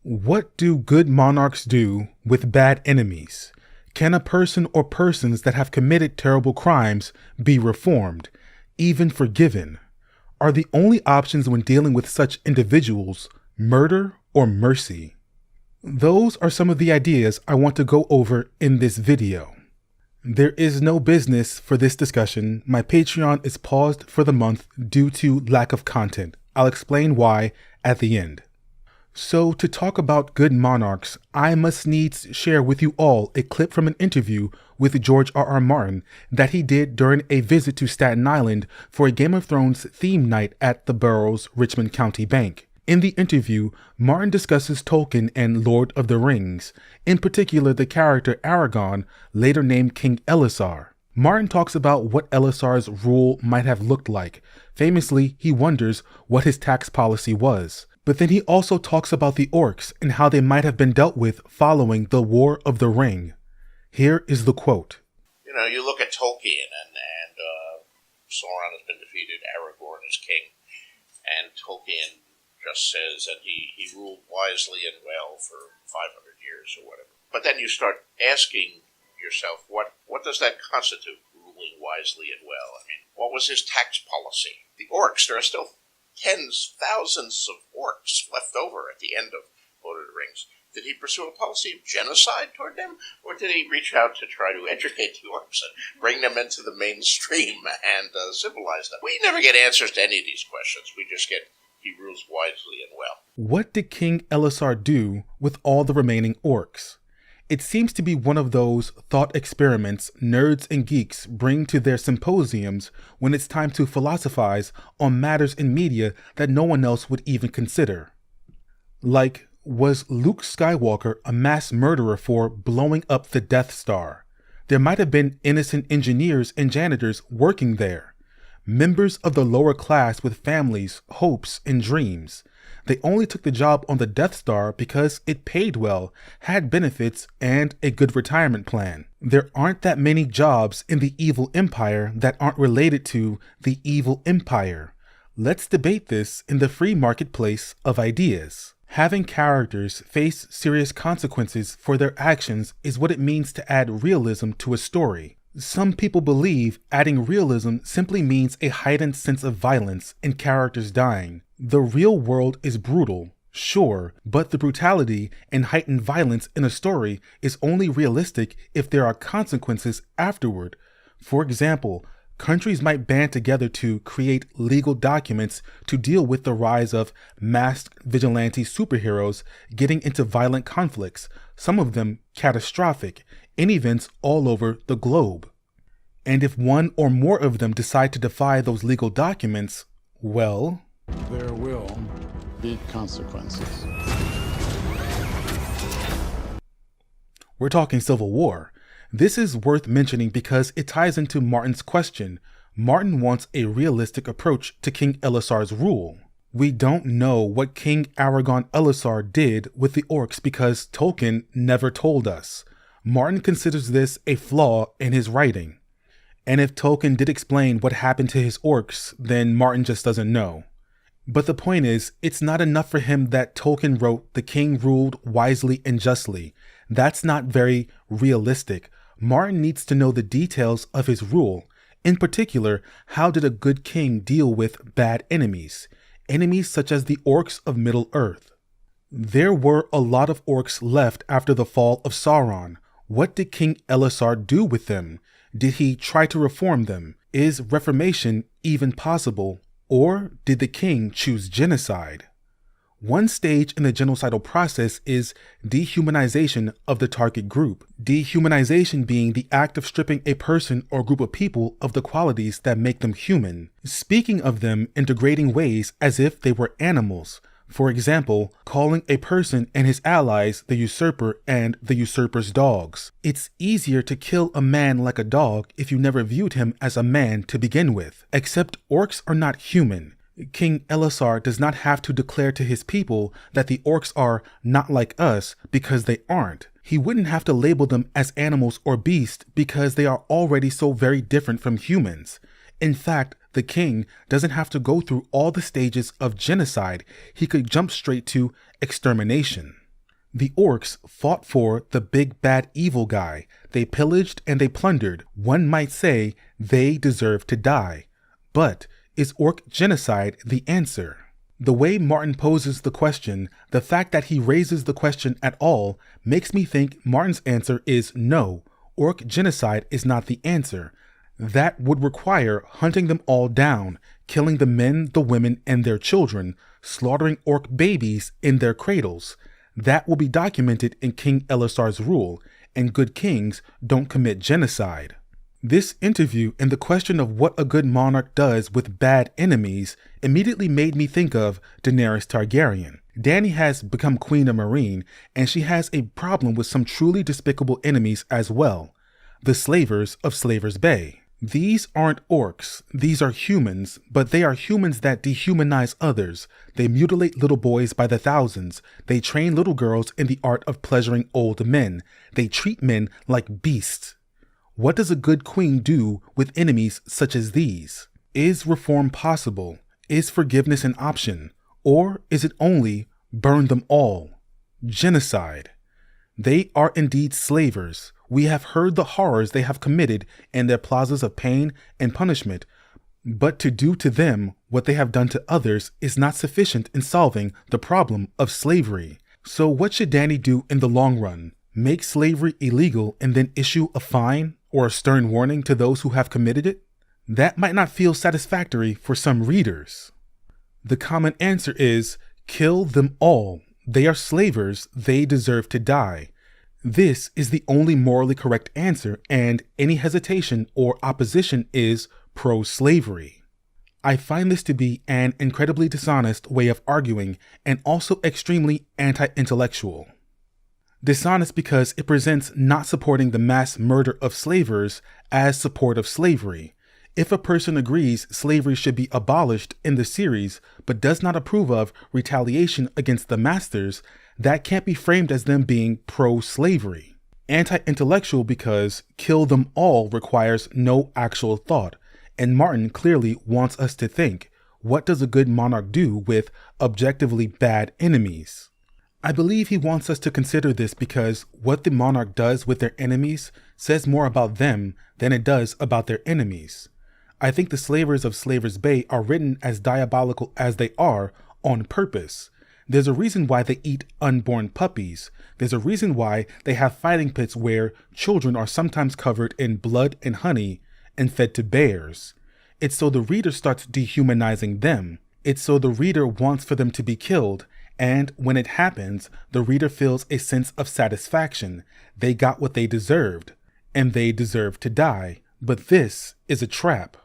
What do good monarchs do with bad enemies? Can a person or persons that have committed terrible crimes be reformed, even forgiven? Are the only options when dealing with such individuals murder or mercy? Those are some of the ideas I want to go over in this video. There is no business for this discussion. My Patreon is paused for the month due to lack of content. I'll explain why at the end. So to talk about good monarchs, I must needs share with you all a clip from an interview with George R.R. Martin that he did during a visit to Staten Island for a Game of Thrones theme night at the borough's Richmond County Bank. In the interview, Martin discusses Tolkien and Lord of the Rings, in particular the character Aragorn, later named King Elessar. Martin talks about what Elessar's rule might have looked like. Famously, he wonders what his tax policy was. But then he also talks about the Orcs and how they might have been dealt with following the War of the Ring. Here is the quote. You look at Tolkien and Sauron has been defeated, Aragorn is king, and Tolkien just says that he ruled wisely and well for 500 years or whatever. But then you start asking yourself, what does that constitute, ruling wisely and well? I mean, what was his tax policy? The Orcs, there are still tens, thousands of orcs left over at the end of Lord of the Rings. Did he pursue a policy of genocide toward them? Or did he reach out to try to educate the orcs and bring them into the mainstream and civilize them? We never get answers to any of these questions. We just get he rules wisely and well. What did King Elessar do with all the remaining orcs? It seems to be one of those thought experiments nerds and geeks bring to their symposiums when it's time to philosophize on matters in media that no one else would even consider. Like, was Luke Skywalker a mass murderer for blowing up the Death Star? There might have been innocent engineers and janitors working there. Members of the lower class with families, hopes, and dreams. They only took the job on the Death Star because it paid well, had benefits, and a good retirement plan. There aren't that many jobs in the evil empire that aren't related to the evil empire. Let's debate this in the free marketplace of ideas. Having characters face serious consequences for their actions is what it means to add realism to a story. Some people believe adding realism simply means a heightened sense of violence and characters dying. The real world is brutal, sure, but the brutality and heightened violence in a story is only realistic if there are consequences afterward. For example, countries might band together to create legal documents to deal with the rise of masked vigilante superheroes getting into violent conflicts, some of them catastrophic, in events all over the globe. And if one or more of them decide to defy those legal documents, well, there will be consequences. We're talking Civil War. This is worth mentioning because it ties into Martin's question. Martin wants a realistic approach to King Elessar's rule. We don't know what King Aragorn Elessar did with the orcs because Tolkien never told us. Martin considers this a flaw in his writing. And if Tolkien did explain what happened to his orcs, then Martin just doesn't know. But the point is, it's not enough for him that Tolkien wrote the king ruled wisely and justly. That's not very realistic. Martin needs to know the details of his rule. In particular, how did a good king deal with bad enemies? Enemies such as the orcs of Middle-earth. There were a lot of orcs left after the fall of Sauron. What did King Elessar do with them? Did he try to reform them? Is reformation even possible? Or did the king choose genocide? One stage in the genocidal process is dehumanization of the target group. Dehumanization being the act of stripping a person or group of people of the qualities that make them human, speaking of them in degrading ways as if they were animals. For example, calling a person and his allies the usurper and the usurper's dogs. It's easier to kill a man like a dog if you never viewed him as a man to begin with. Except orcs are not human. King Elessar does not have to declare to his people that the orcs are not like us because they aren't. He wouldn't have to label them as animals or beasts because they are already so very different from humans. In fact, the king doesn't have to go through all the stages of genocide. He could jump straight to extermination. The orcs fought for the big bad evil guy. They pillaged and they plundered. One might say they deserve to die. But is orc genocide the answer? The way Martin poses the question, the fact that he raises the question at all, makes me think Martin's answer is no. Orc genocide is not the answer. That would require hunting them all down, killing the men, the women, and their children, slaughtering orc babies in their cradles. That will be documented in King Elisar's rule, and good kings don't commit genocide. This interview and the question of what a good monarch does with bad enemies immediately made me think of Daenerys Targaryen. Dany has become Queen of Meereen, and she has a problem with some truly despicable enemies as well. The slavers of Slaver's Bay. These aren't orcs, these are humans, but they are humans that dehumanize others. They mutilate little boys by the thousands. They train little girls in the art of pleasuring old men. They treat men like beasts. What does a good queen do with enemies such as these? Is reform possible? Is forgiveness an option? Or is it only burn them all? Genocide. They are indeed slavers. We have heard the horrors they have committed in their plazas of pain and punishment, but to do to them what they have done to others is not sufficient in solving the problem of slavery. So what should Dany do in the long run? Make slavery illegal and then issue a fine or a stern warning to those who have committed it? That might not feel satisfactory for some readers. The common answer is, kill them all. They are slavers, they deserve to die. This is the only morally correct answer, and any hesitation or opposition is pro-slavery. I find this to be an incredibly dishonest way of arguing and also extremely anti-intellectual. Dishonest because it presents not supporting the mass murder of slavers as support of slavery. If a person agrees slavery should be abolished in the series but does not approve of retaliation against the masters, that can't be framed as them being pro-slavery. Anti-intellectual because kill them all requires no actual thought, and Martin clearly wants us to think, what does a good monarch do with objectively bad enemies? I believe he wants us to consider this because what the monarch does with their enemies says more about them than it does about their enemies. I think the slavers of Slaver's Bay are written as diabolical as they are on purpose. There's a reason why they eat unborn puppies. There's a reason why they have fighting pits where children are sometimes covered in blood and honey and fed to bears. It's so the reader starts dehumanizing them. It's so the reader wants for them to be killed, and when it happens, the reader feels a sense of satisfaction. They got what they deserved, and they deserve to die. But this is a trap.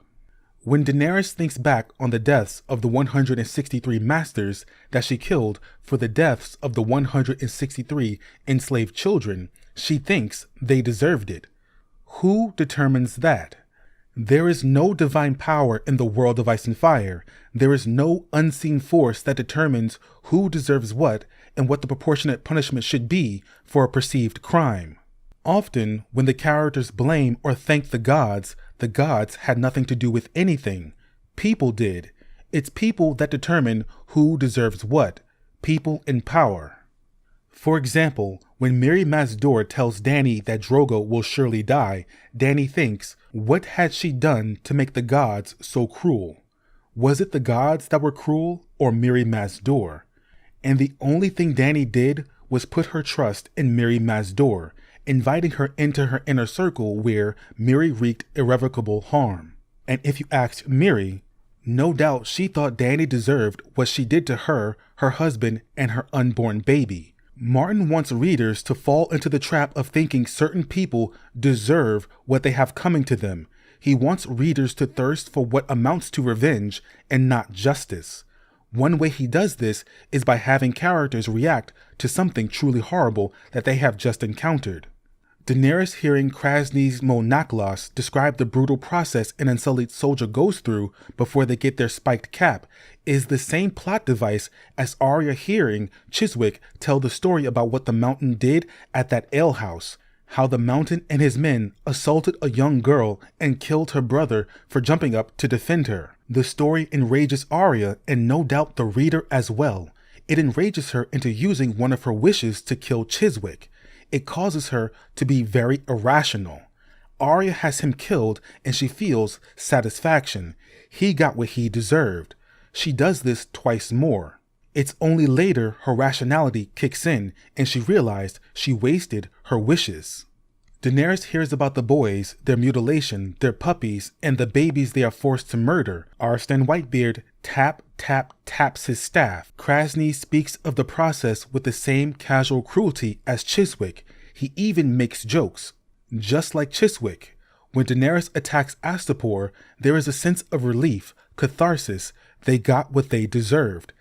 When Daenerys thinks back on the deaths of the 163 masters that she killed for the deaths of the 163 enslaved children, she thinks they deserved it. Who determines that? There is no divine power in the world of Ice and Fire. There is no unseen force that determines who deserves what and what the proportionate punishment should be for a perceived crime. Often, when the characters blame or thank the gods had nothing to do with anything. People did. It's people that determine who deserves what. People in power. For example, when Mirri Maz Duur tells Dany that Drogo will surely die, Dany thinks, what had she done to make the gods so cruel? Was it the gods that were cruel or Mirri Maz Duur? And the only thing Dany did was put her trust in Mirri Maz Duur, inviting her into her inner circle where Mirri wreaked irrevocable harm. And if you asked Mirri, no doubt she thought Dany deserved what she did to her, her husband, and her unborn baby. Martin wants readers to fall into the trap of thinking certain people deserve what they have coming to them. He wants readers to thirst for what amounts to revenge and not justice. One way he does this is by having characters react to something truly horrible that they have just encountered. Daenerys hearing Krasny's Monaklos describe the brutal process an Unsullied soldier goes through before they get their spiked cap is the same plot device as Arya hearing Chiswick tell the story about what the Mountain did at that alehouse, how the Mountain and his men assaulted a young girl and killed her brother for jumping up to defend her. The story enrages Arya and no doubt the reader as well. It enrages her into using one of her wishes to kill Chiswick. It causes her to be very irrational. Arya has him killed and she feels satisfaction. He got what he deserved. She does this twice more. It's only later her rationality kicks in and she realized she wasted her wishes. Daenerys hears about the boys, their mutilation, their puppies, and the babies they are forced to murder. Arstan Whitebeard taps his staff. Krasny speaks of the process with the same casual cruelty as Chiswick. He even makes jokes. Just like Chiswick, when Daenerys attacks Astapor, there is a sense of relief, catharsis. They got what they deserved.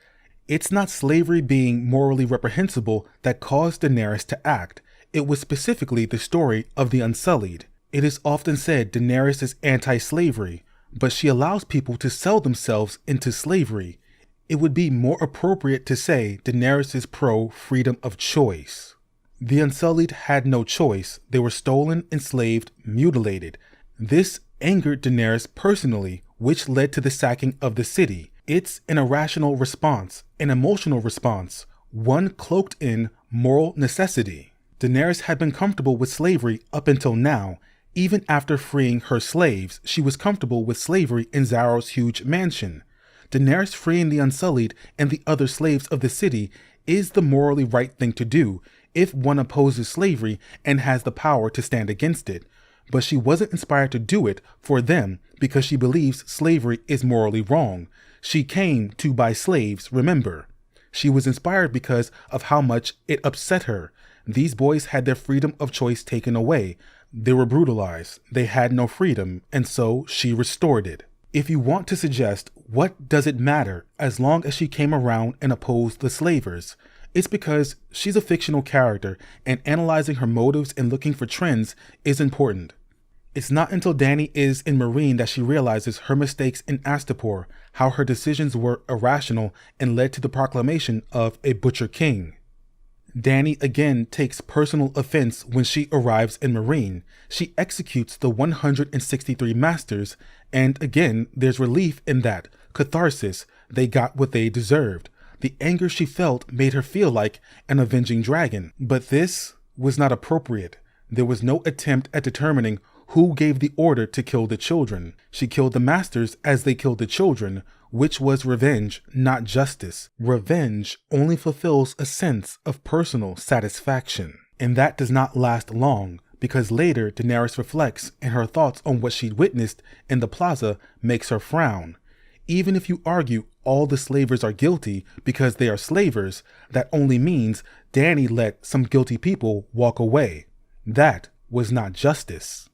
It's not slavery being morally reprehensible that caused Daenerys to act. It was specifically the story of the Unsullied. It is often said Daenerys is anti-slavery, but she allows people to sell themselves into slavery. It would be more appropriate to say Daenerys is pro-freedom of choice. The Unsullied had no choice. They were stolen, enslaved, mutilated. This angered Daenerys personally, which led to the sacking of the city. It's an irrational response, an emotional response, one cloaked in moral necessity. Daenerys had been comfortable with slavery up until now. Even after freeing her slaves, she was comfortable with slavery in Xaro's huge mansion. Daenerys freeing the Unsullied and the other slaves of the city is the morally right thing to do if one opposes slavery and has the power to stand against it. But she wasn't inspired to do it for them because she believes slavery is morally wrong. She came to buy slaves, remember. She was inspired because of how much it upset her. These boys had their freedom of choice taken away. They were brutalized. They had no freedom, and so she restored it. If you want to suggest what does it matter as long as she came around and opposed the slavers, it's because she's a fictional character and analyzing her motives and looking for trends is important. It's not until Dany is in Meereen that she realizes her mistakes in Astapor, how her decisions were irrational and led to the proclamation of a Butcher King. Dany again takes personal offense when she arrives in Meereen. She executes the 163 masters, and again, there's relief in that, catharsis. They got what they deserved. The anger she felt made her feel like an avenging dragon, but this was not appropriate. There was no attempt at determining who gave the order to kill the children. She killed the masters as they killed the children, which was revenge, not justice. Revenge only fulfills a sense of personal satisfaction. And that does not last long, because later Daenerys reflects and her thoughts on what she'd witnessed in the plaza makes her frown. Even if you argue all the slavers are guilty because they are slavers, that only means Dany let some guilty people walk away. That was not justice.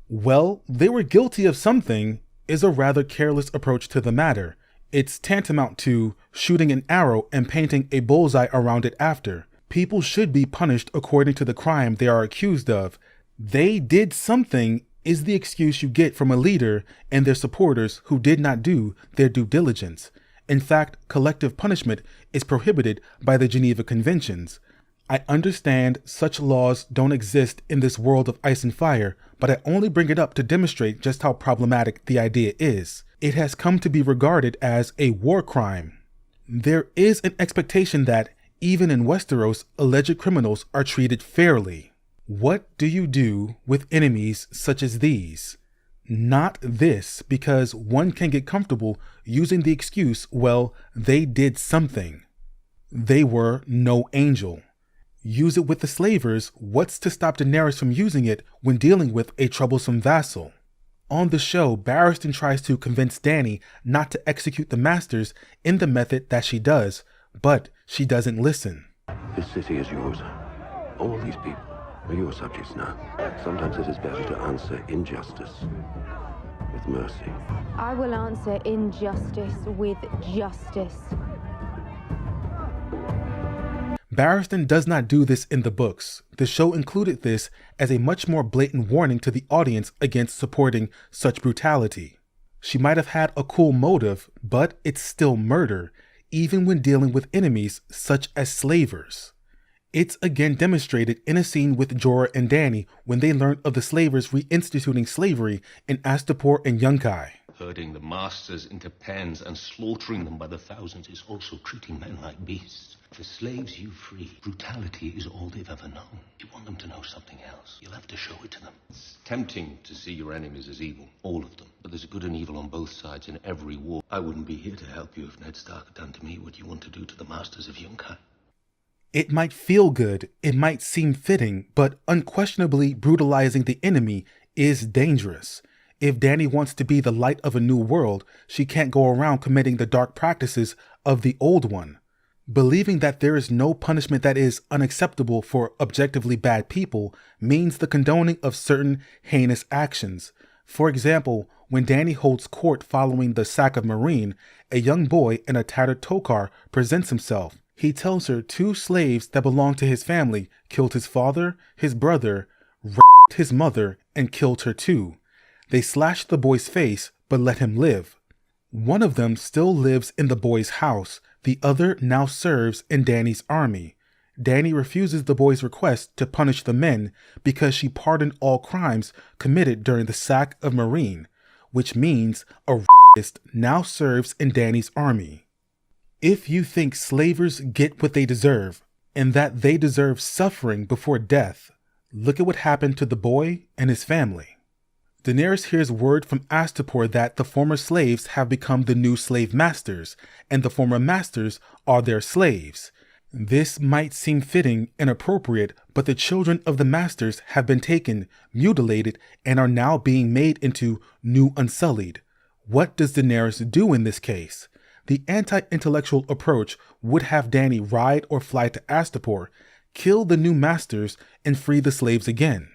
Well, they were guilty of something is a rather careless approach to the matter. It's tantamount to shooting an arrow and painting a bullseye around it after. People should be punished according to the crime they are accused of. They did something is the excuse you get from a leader and their supporters who did not do their due diligence. In fact, collective punishment is prohibited by the Geneva Conventions. I understand such laws don't exist in this world of ice and fire, but I only bring it up to demonstrate just how problematic the idea is. It has come to be regarded as a war crime. There is an expectation that, even in Westeros, alleged criminals are treated fairly. What do you do with enemies such as these? Not this, because one can get comfortable using the excuse, well, they did something. They were no angel. Use it with the slavers. What's to stop Daenerys from using it when dealing with a troublesome vassal? On the show, Barristan tries to convince Dany not to execute the masters in the method that she does, but she doesn't listen. This city is yours. All these people are your subjects now. Sometimes it is better to answer injustice with mercy. I will answer injustice with justice. Barristan does not do this in the books. The show included this as a much more blatant warning to the audience against supporting such brutality. She might have had a cool motive, but it's still murder, even when dealing with enemies such as slavers. It's again demonstrated in a scene with Jorah and Dany when they learn of the slavers reinstituting slavery in Astapor and Yunkai. Herding the masters into pens and slaughtering them by the thousands is also treating men like beasts. The slaves you free, brutality is all they've ever known. You want them to know something else. You'll have to show it to them. It's tempting to see your enemies as evil, all of them. But there's good and evil on both sides in every war. I wouldn't be here to help you if Ned Stark had done to me what you want to do to the masters of Yunkai. It might feel good, it might seem fitting, but unquestionably brutalizing the enemy is dangerous. If Dany wants to be the light of a new world, she can't go around committing the dark practices of the old one. Believing that there is no punishment that is unacceptable for objectively bad people means the condoning of certain heinous actions. For example, when Dany holds court following the sack of Meereen, a young boy in a tattered tokar presents himself. He tells her 2 slaves that belong to his family killed his father, his brother, raped his mother, and killed her too. They slashed the boy's face, but let him live. One of them still lives in the boy's house. The other now serves in Dany's army. Dany refuses the boy's request to punish the men because she pardoned all crimes committed during the sack of Meereen, which means a rapist now serves in Dany's army. If you think slavers get what they deserve, and that they deserve suffering before death, look at what happened to the boy and his family. Daenerys hears word from Astapor that the former slaves have become the new slave masters, and the former masters are their slaves. This might seem fitting and appropriate, but the children of the masters have been taken, mutilated, and are now being made into new Unsullied. What does Daenerys do in this case? The anti-intellectual approach would have Dany ride or fly to Astapor, kill the new masters, and free the slaves again.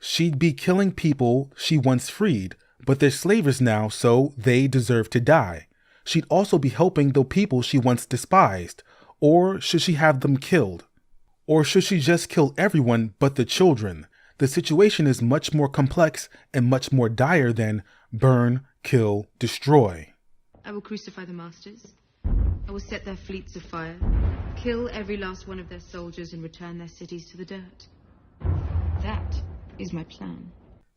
She'd be killing people she once freed, but they're slavers now, so they deserve to die. She'd also be helping the people she once despised. Or should she have them killed? Or should she just kill everyone but the children? The situation is much more complex and much more dire than burn, kill, destroy. I will crucify the masters. I will set their fleets afire, kill every last one of their soldiers, and return their cities to the dirt. That is my plan.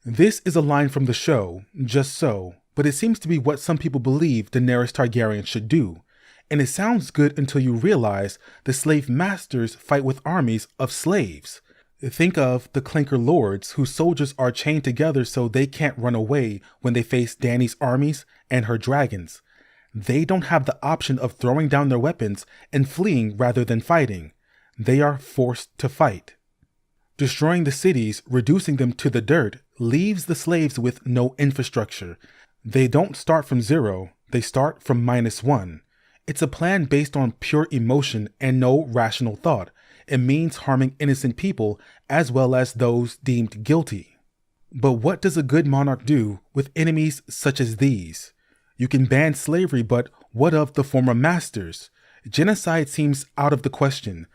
This is a line from the show, Just So, but it seems to be what some people believe Daenerys Targaryen should do. And it sounds good until you realize the slave masters fight with armies of slaves. Think of the Clanker Lords, whose soldiers are chained together so they can't run away when they face Dany's armies and her dragons. They don't have the option of throwing down their weapons and fleeing rather than fighting. They are forced to fight. Destroying the cities, reducing them to the dirt, leaves the slaves with no infrastructure. They don't start from 0, they start from -1. It's a plan based on pure emotion and no rational thought. It means harming innocent people as well as those deemed guilty. But what does a good monarch do with enemies such as these? You can ban slavery, but what of the former masters? Genocide seems out of the question.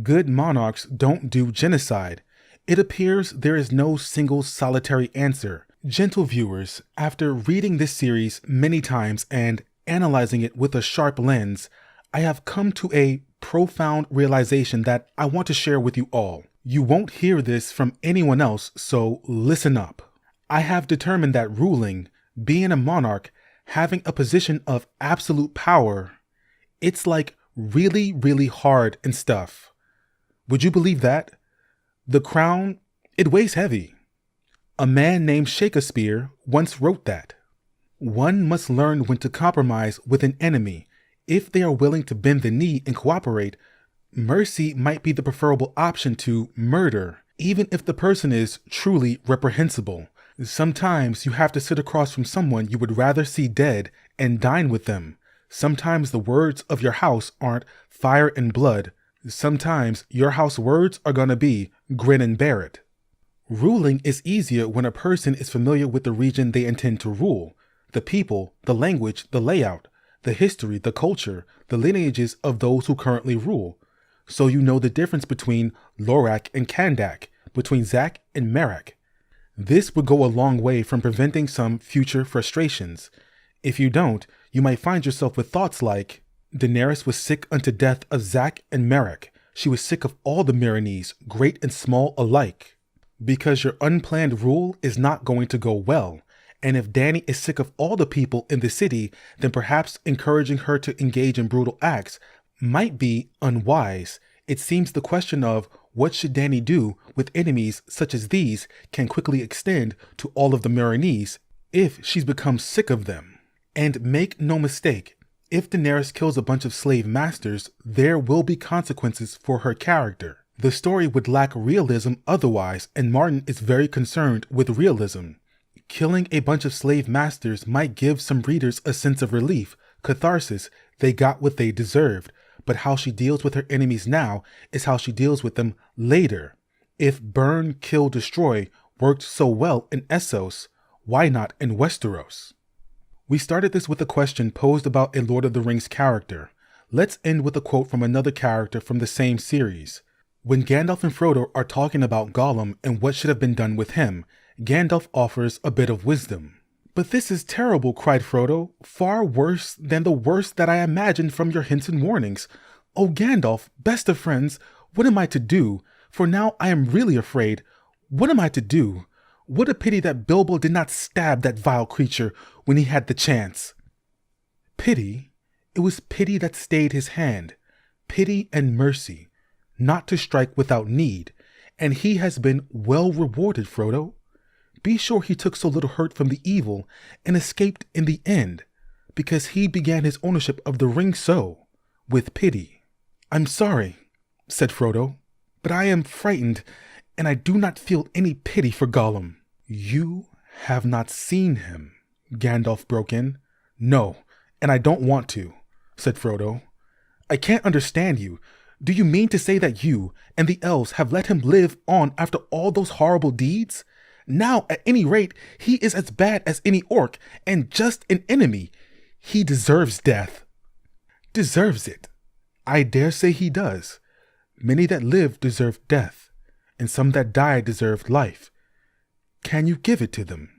Good monarchs don't do genocide. It appears there is no single solitary answer. Gentle viewers, after reading this series many times and analyzing it with a sharp lens, I have come to a profound realization that I want to share with you all. You won't hear this from anyone else, so listen up. I have determined that ruling, being a monarch, having a position of absolute power, it's like really, really hard and stuff. Would you believe that? The crown, it weighs heavy. A man named Shakespeare once wrote that. One must learn when to compromise with an enemy. If they are willing to bend the knee and cooperate, mercy might be the preferable option to murder, even if the person is truly reprehensible. Sometimes you have to sit across from someone you would rather see dead and dine with them. Sometimes the words of your house aren't fire and blood. Sometimes your house words are gonna be grin and bear it. Ruling is easier when a person is familiar with the region they intend to rule, the people, the language, the layout, the history, the culture, the lineages of those who currently rule. So you know the difference between Lorak and Kandak, between Zach and Merak. This would go a long way from preventing some future frustrations. If you don't, you might find yourself with thoughts like, Daenerys was sick unto death of Zach and Merak. She was sick of all the Meereenese, great and small alike. Because your unplanned rule is not going to go well, And if Dany is sick of all the people in the city, then perhaps encouraging her to engage in brutal acts might be unwise. It seems the question of what should Dany do with enemies such as these can quickly extend to all of the Meereenese if she's become sick of them. And make no mistake, if Daenerys kills a bunch of slave masters, there will be consequences for her character. The story would lack realism otherwise, and Martin is very concerned with realism. Killing a bunch of slave masters might give some readers a sense of relief, catharsis, they got what they deserved. But how she deals with her enemies now is how she deals with them later. If burn, kill, destroy worked so well in Essos, why not in Westeros? We started this with a question posed about a Lord of the Rings character. Let's end with a quote from another character from the same series. When Gandalf and Frodo are talking about Gollum and what should have been done with him, Gandalf offers a bit of wisdom. "But this is terrible," cried Frodo, "far worse than the worst that I imagined from your hints and warnings. Oh Gandalf, best of friends, what am I to do? For now I am really afraid. What am I to do? What a pity that Bilbo did not stab that vile creature when he had the chance." Pity? It was pity that stayed his hand. Pity and mercy, not to strike without need. And he has been well rewarded, Frodo. Be sure he took so little hurt from the evil and escaped in the end, because he began his ownership of the ring so, with pity. "I'm sorry," said Frodo, "but I am frightened, and I do not feel any pity for Gollum." "You have not seen him," Gandalf broke in. "No, and I don't want to," said Frodo. "I can't understand you. Do you mean to say that you and the elves have let him live on after all those horrible deeds? Now, at any rate, he is as bad as any orc, and just an enemy. He deserves death." "Deserves it? I dare say he does. Many that live deserve death, and some that die deserve life. Can you give it to them?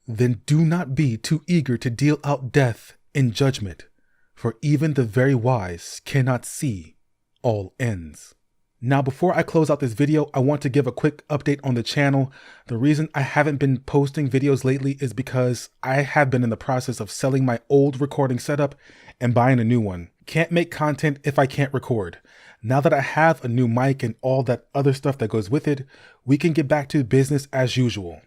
Then do not be too eager to deal out death in judgment, for even the very wise cannot see all ends." Now, before I close out this video, I want to give a quick update on the channel. The reason I haven't been posting videos lately is because I have been in the process of selling my old recording setup and buying a new one. Can't make content if I can't record. Now that I have a new mic and all that other stuff that goes with it, we can get back to business as usual.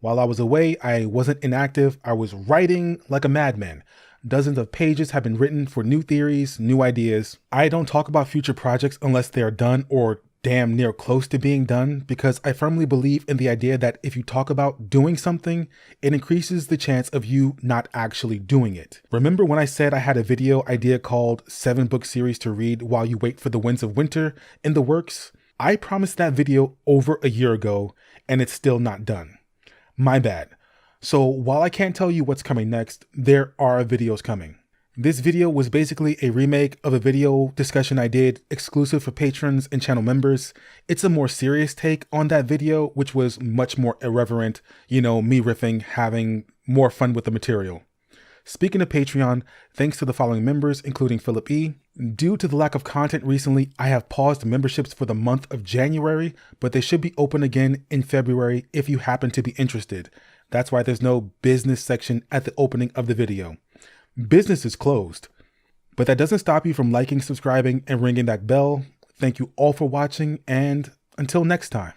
While I was away, I wasn't inactive. I was writing like a madman. Dozens of pages have been written for new theories, new ideas. I don't talk about future projects unless they are done or damn near close to being done, because I firmly believe in the idea that if you talk about doing something, it increases the chance of you not actually doing it. Remember when I said I had a video idea called 7-book series to read while you wait for the winds of winter in the works? I promised that video over a year ago, and it's still not done. My bad. So while I can't tell you what's coming next, there are videos coming. This video was basically a remake of a video discussion I did exclusive for patrons and channel members. It's a more serious take on that video, which was much more irreverent, me riffing, having more fun with the material. Speaking of Patreon, thanks to the following members, including Philip E. Due to the lack of content recently, I have paused memberships for the month of January, but they should be open again in February if you happen to be interested. That's why there's no business section at the opening of the video. Business is closed, but that doesn't stop you from liking, subscribing, and ringing that bell. Thank you all for watching, and until next time.